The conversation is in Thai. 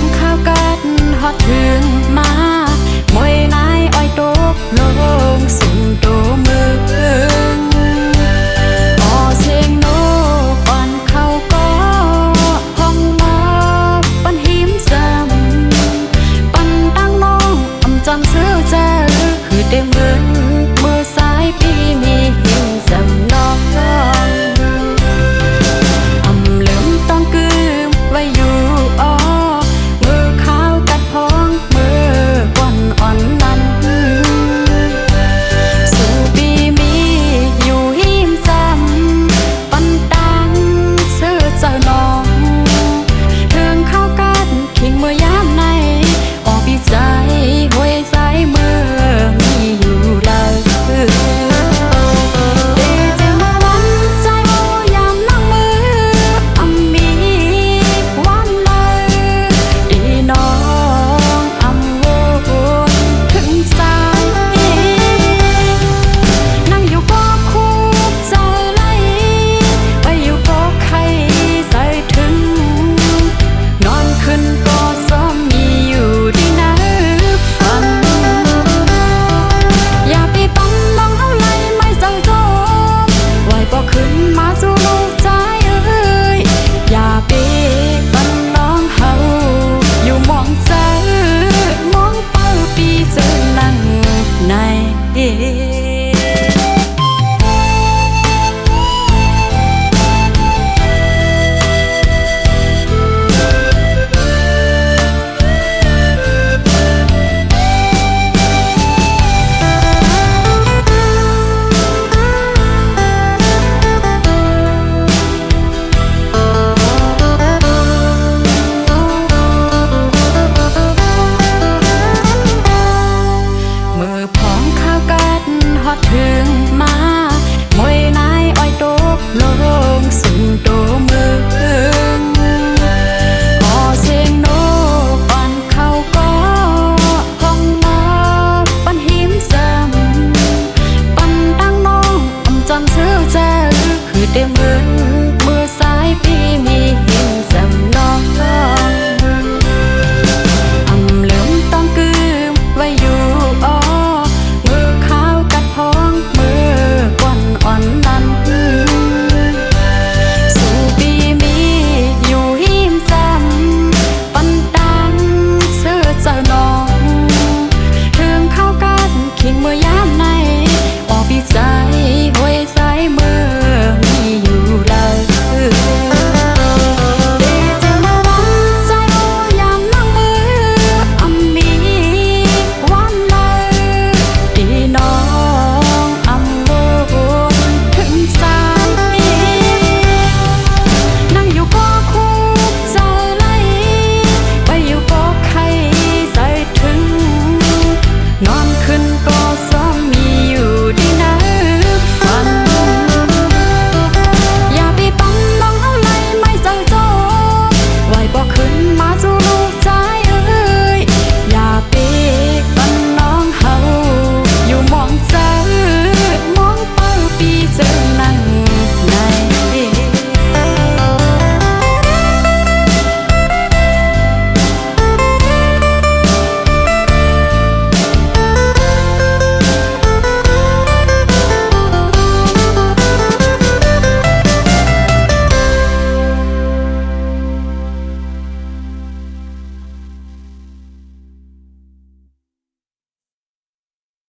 องข้าวกันฮอดถึงมามวยนายอ้อยตกลงสุ่มโตมือพอเสียงโนก่อนเข้าก็ห้องมาปันหิมซ้ำปันตั้งน้องอำจำซื้อเจอคือเต็มเงินมือซ้ายพี่มีหิมซ้ำน้องอำเหลืมต้องกืมไว้อยู่อ้อมือขาวกัดพ้องมือก่อนอ่อนนั้นสู่ปีมีอยู่หิมซ้ำปันตังซื้อเจ้าน้องถึงเข้ากันขิงมือยามในออกปีใจหวยสายมือมีอยู่เลยถึงมามวยนายอ้อยตกลงสุ่มโตมือพอเสียงโนก่อนเข้าก็ห้องมาปันหิมซ้ำปันตั้งน้องอำจำซื้อเจอคือเต็มเงินมือซ้ายพี่มีหิมซ้ำน้องอำเหลืมต้องกืมไว้อยู่อ้ออ่อนนั้นสู่ปีมีอยู่หิมซ้ำปันตังซื้อเจ้าน้องถึงเข้ากันขิงมือยามในออกปีใจหวยสายมือมีอยู่เลยมองเป้าปีเจอนั่งใน